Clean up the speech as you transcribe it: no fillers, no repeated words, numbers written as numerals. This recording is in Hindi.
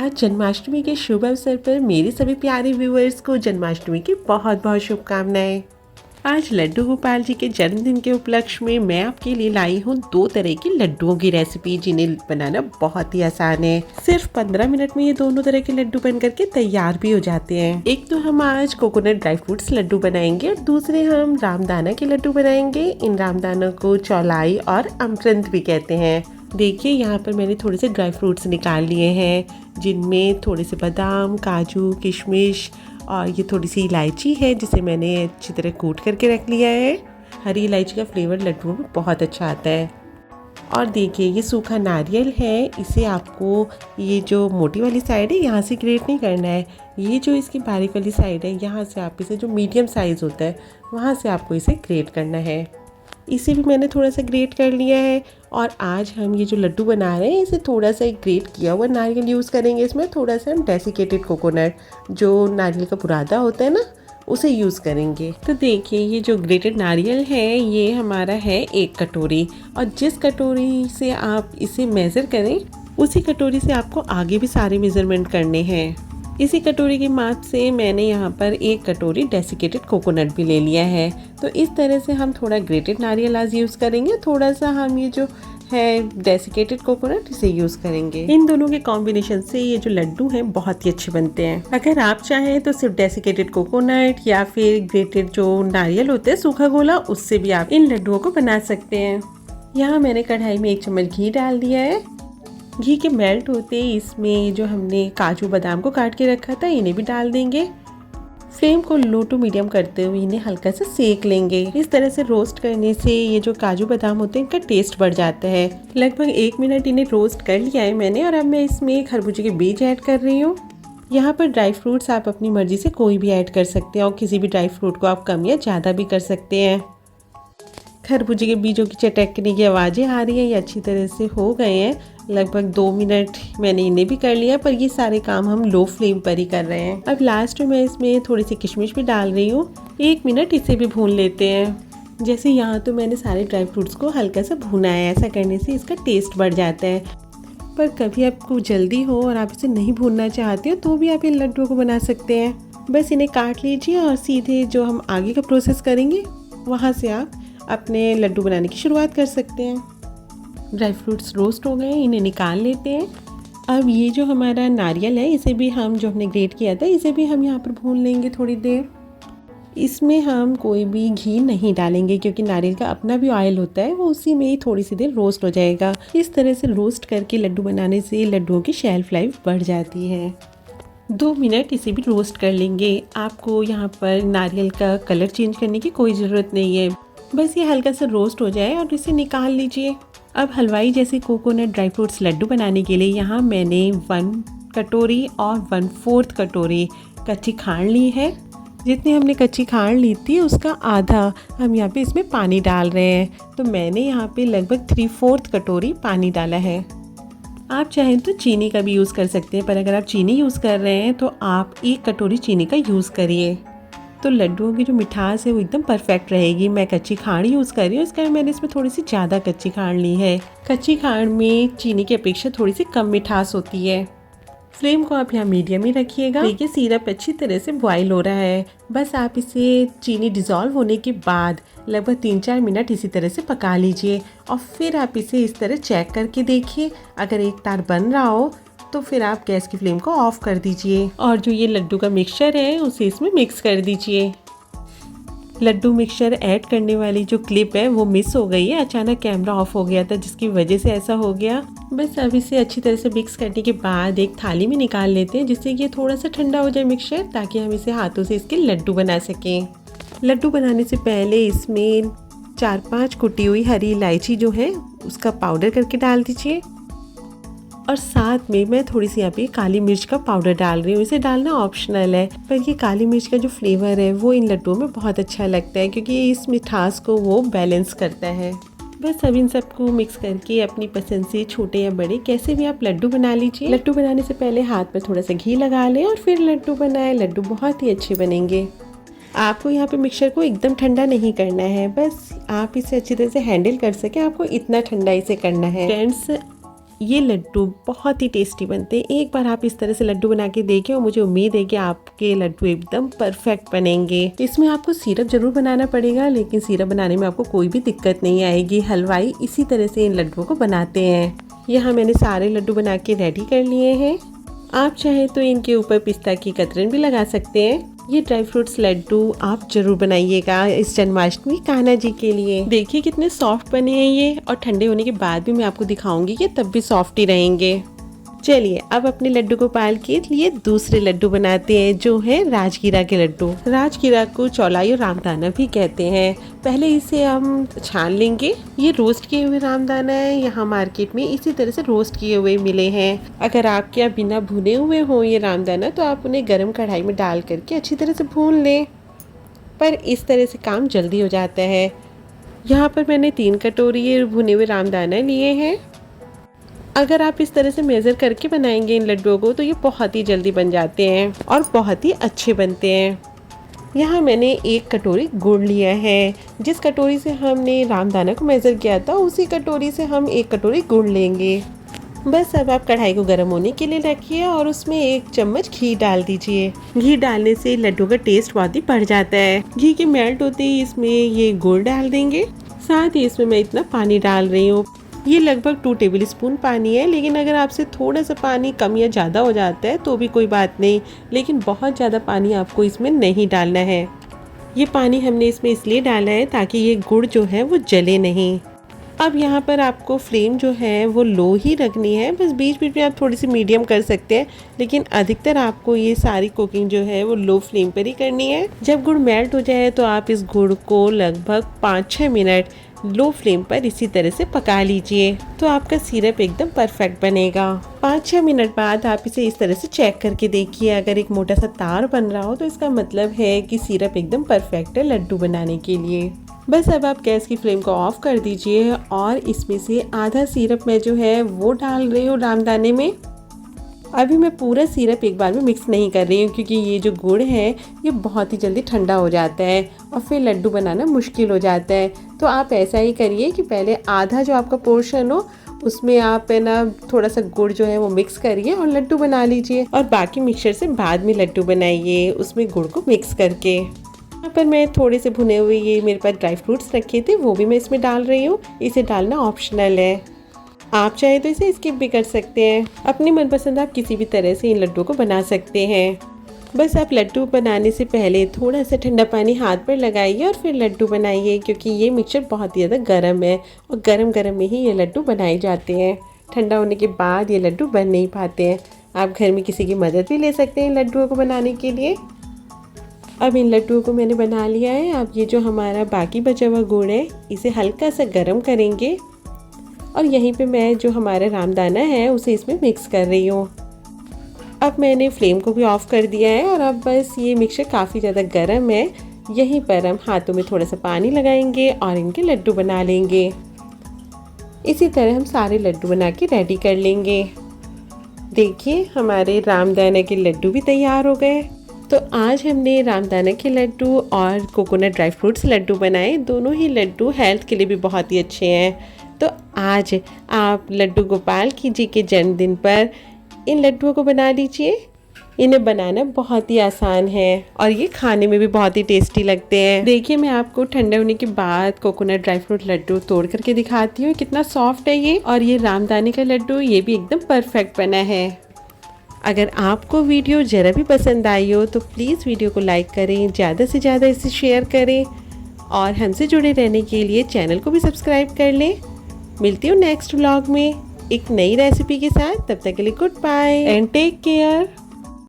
आज जन्माष्टमी के शुभ अवसर पर मेरे सभी प्यारे व्यूअर्स को जन्माष्टमी की बहुत बहुत शुभकामनाएं। आज लड्डू गोपाल जी के जन्मदिन के उपलक्ष्य में मैं आपके लिए लाई हूँ 2 तरह की लड्डुओं की रेसिपी, जिन्हें बनाना बहुत ही आसान है। सिर्फ 15 मिनट में ये दोनों तरह के लड्डू बन करके तैयार भी हो जाते हैं। एक तो हम आज कोकोनट ड्राई फ्रूट्स लड्डू बनाएंगे और दूसरे हम रामदाना के लड्डू बनाएंगे। इन रामदानों को चौलाई और अमरंत भी कहते हैं। देखिए यहाँ पर मैंने थोड़े से ड्राई फ्रूट्स निकाल लिए हैं, जिनमें थोड़े से बादाम, काजू, किशमिश और ये थोड़ी सी इलायची है, जिसे मैंने अच्छी तरह कूट करके रख लिया है। हरी इलायची का फ्लेवर लड्डुओं में बहुत अच्छा आता है। और देखिए ये सूखा नारियल है, इसे आपको ये जो मोटी वाली साइड है यहाँ से ग्रेट नहीं करना है। ये जो इसकी बारीक वाली साइड है, यहाँ से आप इसे, जो मीडियम साइज़ होता है वहाँ से आपको इसे ग्रेट करना है। इसे भी मैंने थोड़ा सा ग्रेट कर लिया है। और आज हम ये जो लड्डू बना रहे हैं, इसे थोड़ा सा ग्रेट किया हुआ नारियल यूज़ करेंगे। इसमें थोड़ा सा हम डेसिकेटेड कोकोनट, जो नारियल का बुरादा होता है ना, उसे यूज़ करेंगे। तो देखिए ये जो ग्रेटेड नारियल है ये हमारा है 1 कटोरी, और जिस कटोरी से आप इसे मेज़र करें उसी कटोरी से आपको आगे भी सारे मेज़रमेंट करने हैं। इसी कटोरी की माप से मैंने यहाँ पर 1 कटोरी डेसिकेटेड कोकोनट भी ले लिया है। तो इस तरह से हम थोड़ा ग्रेटेड नारियल आज यूज़ करेंगे, थोड़ा सा हम ये जो है डेसिकेटेड कोकोनट इसे यूज़ करेंगे। इन दोनों के कॉम्बिनेशन से ये जो लड्डू हैं बहुत ही अच्छे बनते हैं। अगर आप चाहें तो सिर्फ डेसिकेटेड कोकोनट या फिर ग्रेटेड जो नारियल होते हैं सूखा गोला, उससे भी आप इन लड्डुओं को बना सकते हैं। यहाँ मैंने कढ़ाई में 1 चम्मच घी डाल दिया है। घी के मेल्ट होते इसमें जो हमने काजू बादाम को काट के रखा था इन्हें भी डाल देंगे। फ्लेम को लो टू मीडियम करते हुए इन्हें हल्का सा सेक लेंगे। इस तरह से रोस्ट करने से ये जो काजू बादाम होते हैं इनका टेस्ट बढ़ जाता है। लगभग 1 मिनट इन्हें रोस्ट कर लिया है मैंने, और अब मैं इसमें खरबूजे के बीज ऐड कर रही हूँ। यहाँ पर ड्राई फ्रूट्स आप अपनी मर्जी से कोई भी ऐड कर सकते हैं, और किसी भी ड्राई फ्रूट को आप कम या ज़्यादा भी कर सकते हैं। खरबूजे के बीजों की चटकने की आवाज़ें आ रही हैं, ये अच्छी तरह से हो गए हैं। लगभग 2 मिनट मैंने इन्हें भी कर लिया, पर ये सारे काम हम लो फ्लेम पर ही कर रहे हैं। अब लास्ट में मैं इसमें थोड़ी सी किशमिश भी डाल रही हूँ। 1 मिनट इसे भी भून लेते हैं। जैसे यहाँ तो मैंने सारे ड्राई फ्रूट्स को हल्का सा भूना है, ऐसा करने से इसका टेस्ट बढ़ जाता है। पर कभी आपको जल्दी हो और आप इसे नहीं भूनना चाहते हो तो भी आप इन लड्डुओं को बना सकते हैं। बस इन्हें काट लीजिए और सीधे जो हम आगे का प्रोसेस करेंगे वहाँ से आप अपने लड्डू बनाने की शुरुआत कर सकते हैं। ड्राई फ्रूट्स रोस्ट हो गए, इन्हें निकाल लेते हैं। अब ये जो हमारा नारियल है इसे भी हम, जो हमने ग्रेट किया था, इसे भी हम यहाँ पर भून लेंगे थोड़ी देर। इसमें हम कोई भी घी नहीं डालेंगे, क्योंकि नारियल का अपना भी ऑयल होता है, वो उसी में ही थोड़ी सी देर रोस्ट हो जाएगा। इस तरह से रोस्ट करके लड्डू बनाने से लड्डुओं की शेल्फ लाइफ बढ़ जाती है। 2 मिनट इसे भी रोस्ट कर लेंगे। आपको यहाँ पर नारियल का कलर चेंज करने की कोई ज़रूरत नहीं है, बस ये हल्का सा रोस्ट हो जाए और इसे निकाल लीजिए। अब हलवाई जैसे कोकोनट ड्राई फ्रूट्स लड्डू बनाने के लिए यहाँ मैंने 1 कटोरी और 1/4 कटोरी कच्ची खांड ली है। जितनी हमने कच्ची खांड ली थी उसका आधा हम यहाँ पे इसमें पानी डाल रहे हैं। तो मैंने यहाँ पे लगभग 3/4 कटोरी पानी डाला है। आप चाहें तो चीनी का भी यूज़ कर सकते हैं, पर अगर आप चीनी यूज़ कर रहे हैं तो आप 1 कटोरी चीनी का यूज़ करिए, तो लड्डुओं की जो मिठास है वो एकदम परफेक्ट रहेगी। मैं कच्ची खांड यूज़ कर रही हूँ, इस कारण मैंने इसमें थोड़ी सी ज़्यादा कच्ची खांड ली है। कच्ची खांड में चीनी की अपेक्षा थोड़ी सी कम मिठास होती है। फ्लेम को आप यहाँ मीडियम ही रखिएगा। देखिए सिरप अच्छी तरह से बॉयल हो रहा है। बस आप इसे चीनी डिज़ोल्व होने के बाद लगभग 3-4 मिनट इसी तरह से पका लीजिए, और फिर आप इसे इस तरह चेक करके देखिए। अगर एक तार बन रहा हो तो फिर आप गैस की फ्लेम को ऑफ कर दीजिए, और जो ये लड्डू का मिक्सचर है उसे इसमें मिक्स कर दीजिए। लड्डू मिक्सचर ऐड करने वाली जो क्लिप है वो मिस हो गई है, अचानक कैमरा ऑफ हो गया था जिसकी वजह से ऐसा हो गया। बस अब इसे अच्छी तरह से मिक्स करने के बाद एक थाली में निकाल लेते हैं, जिससे कि ये थोड़ा सा ठंडा हो जाए मिक्सचर, ताकि हम इसे हाथों से इसके लड्डू बना सकें। लड्डू बनाने से पहले इसमें 4-5 कुटी हुई हरी इलायची जो है उसका पाउडर करके डाल दीजिए, और साथ में मैं थोड़ी सी यहाँ पे काली मिर्च का पाउडर डाल रही हूँ। इसे डालना ऑप्शनल है, पर ये काली मिर्च का जो फ्लेवर है वो इन लड्डुओं में बहुत अच्छा लगता है, क्योंकि इस मिठास को वो बैलेंस करता है। बस अब इन सबको मिक्स करके अपनी पसंद से छोटे या बड़े कैसे भी आप लड्डू बना लीजिए। लड्डू बनाने से पहले हाथ पर थोड़ा सा घी लगा लें और फिर लड्डू बनाएं। लड्डू बहुत ही अच्छे बनेंगे। आपको यहाँ पे मिक्सचर को एकदम ठंडा नहीं करना है, बस आप इसे अच्छी तरह से हैंडल कर सके, आपको इतना ठंडा इसे करना है। फ्रेंड्स, ये लड्डू बहुत ही टेस्टी बनते हैं। एक बार आप इस तरह से लड्डू बना के देखें और मुझे उम्मीद है कि आपके लड्डू एकदम परफेक्ट बनेंगे। इसमें आपको सिरप जरूर बनाना पड़ेगा, लेकिन सिरप बनाने में आपको कोई भी दिक्कत नहीं आएगी। हलवाई इसी तरह से इन लड्डुओं को बनाते हैं। यहाँ मैंने सारे लड्डू बना के रेडी कर लिए हैं। आप चाहे तो इनके ऊपर पिस्ता की कतरन भी लगा सकते हैं। ये ड्राई फ्रूट्स लड्डू आप जरूर बनाइएगा इस जन्माष्टमी कान्हा जी के लिए। देखिए कितने सॉफ्ट बने हैं ये, और ठंडे होने के बाद भी मैं आपको दिखाऊंगी कि तब भी सॉफ्ट ही रहेंगे। चलिए अब अपने लड्डू गोपाल के लिए दूसरे लड्डू बनाते हैं, जो है राजगीरा के लड्डू। राजगीरा को चौलाई और रामदाना भी कहते हैं। पहले इसे हम छान लेंगे। ये रोस्ट किए हुए रामदाना है, यहाँ मार्केट में इसी तरह से रोस्ट किए हुए मिले हैं। अगर आपके यहाँ बिना भुने हुए हों ये रामदाना, तो आप उन्हें गर्म कढ़ाई में डाल करके अच्छी तरह से भून लें, पर इस तरह से काम जल्दी हो जाता है। यहाँ पर मैंने 3 कटोरी ये भुने हुए रामदाना लिए हैं। अगर आप इस तरह से मेज़र करके बनाएंगे इन लड्डुओं को, तो ये बहुत ही जल्दी बन जाते हैं और बहुत ही अच्छे बनते हैं। यहाँ मैंने 1 कटोरी गुड़ लिया है। जिस कटोरी से हमने रामदाना को मेज़र किया था, उसी कटोरी से हम 1 कटोरी गुड़ लेंगे। बस अब आप कढ़ाई को गर्म होने के लिए रखिए और उसमें 1 चम्मच घी डाल दीजिए। घी डालने से लड्डू का टेस्ट बहुत ही बढ़ जाता है। घी के मेल्ट होते ही इसमें ये गुड़ डाल देंगे। साथ ही इसमें मैं इतना पानी डाल रही हूँ। ये लगभग 2 टेबल स्पून पानी है, लेकिन अगर आपसे थोड़ा सा पानी कम या ज़्यादा हो जाता है तो भी कोई बात नहीं, लेकिन बहुत ज़्यादा पानी आपको इसमें नहीं डालना है। ये पानी हमने इसमें इसलिए डाला है ताकि ये गुड़ जो है वो जले नहीं। अब यहाँ पर आपको फ्लेम जो है वो लो ही रखनी है, बस बीच बीच में आप थोड़ी सी मीडियम कर सकते हैं, लेकिन अधिकतर आपको ये सारी कुकिंग जो है वो लो फ्लेम पर ही करनी है। जब गुड़ मेल्ट हो जाए तो आप इस गुड़ को लगभग 5-6 मिनट लो फ्लेम पर इसी तरह से पका लीजिए, तो आपका सिरप एकदम परफेक्ट बनेगा। 5-6 मिनट बाद आप इसे इस तरह से चेक करके देखिए। अगर एक मोटा सा तार बन रहा हो तो इसका मतलब है कि सिरप एकदम परफेक्ट है लड्डू बनाने के लिए। बस अब आप गैस की फ्लेम को ऑफ कर दीजिए और इसमें से आधा सिरप मैं जो है वो डाल रही हूँ रामदाने में। अभी मैं पूरा सिरप एक बार में मिक्स नहीं कर रही हूँ, क्योंकि ये जो गुड़ है ये बहुत ही जल्दी ठंडा हो जाता है और फिर लड्डू बनाना मुश्किल हो जाता है। तो आप ऐसा ही करिए कि पहले आधा जो आपका पोर्शन हो उसमें आप है ना थोड़ा सा गुड़ जो है वो मिक्स करिए और लड्डू बना लीजिए, और बाकी मिक्सचर से बाद में लड्डू बनाइए उसमें गुड़ को मिक्स करके। यहाँ पर मैं थोड़े से भुने हुए ये मेरे पास ड्राई फ्रूट्स रखे थे, वो भी मैं इसमें डाल रही हूँ। इसे डालना ऑप्शनल है, आप चाहे तो इसे स्किप भी कर सकते हैं। अपनी मनपसंद आप किसी भी तरह से इन लड्डू को बना सकते हैं। बस आप लड्डू बनाने से पहले थोड़ा सा ठंडा पानी हाथ पर लगाइए और फिर लड्डू बनाइए, क्योंकि ये मिक्सचर बहुत ही ज़्यादा गर्म है और गर्म गर्म में ही ये लड्डू बनाए जाते हैं। ठंडा होने के बाद ये लड्डू बन नहीं पाते हैं। आप घर में किसी की मदद भी ले सकते हैं इन लड्डुओं को बनाने के लिए। अब इन लड्डुओं को मैंने बना लिया है। अब ये जो हमारा बाकी बचा हुआ गुड़ है इसे हल्का सा गर्म करेंगे और यहीं पे मैं जो हमारा रामदाना है उसे इसमें मिक्स कर रही हूँ। अब मैंने फ्लेम को भी ऑफ कर दिया है और अब बस ये मिक्सचर काफ़ी ज़्यादा गर्म है। यहीं पर हम हाथों में थोड़ा सा पानी लगाएंगे और इनके लड्डू बना लेंगे। इसी तरह हम सारे लड्डू बना के रेडी कर लेंगे। देखिए हमारे रामदाना के लड्डू भी तैयार हो गए। तो आज हमने रामदाना के लड्डू और कोकोनट ड्राई फ्रूट्स लड्डू बनाए। दोनों ही लड्डू हेल्थ के लिए भी बहुत ही अच्छे हैं। तो आज आप लड्डू गोपाल जी के जन्मदिन पर इन लड्डुओं को बना लीजिए। इन्हें बनाना बहुत ही आसान है और ये खाने में भी बहुत ही टेस्टी लगते हैं। देखिए मैं आपको ठंडे होने के बाद कोकोनट ड्राई फ्रूट लड्डू तोड़ करके दिखाती हूँ कितना सॉफ्ट है ये। और ये रामदाने का लड्डू ये भी एकदम परफेक्ट बना है। अगर आपको वीडियो ज़रा भी पसंद आई हो तो प्लीज़ वीडियो को लाइक करें, ज़्यादा से ज़्यादा इसे शेयर करें और हमसे जुड़े रहने के लिए चैनल को भी सब्सक्राइब कर लें। मिलती हूँ नेक्स्ट व्लॉग में एक नई रेसिपी के साथ। तब तक के लिए goodbye and take care.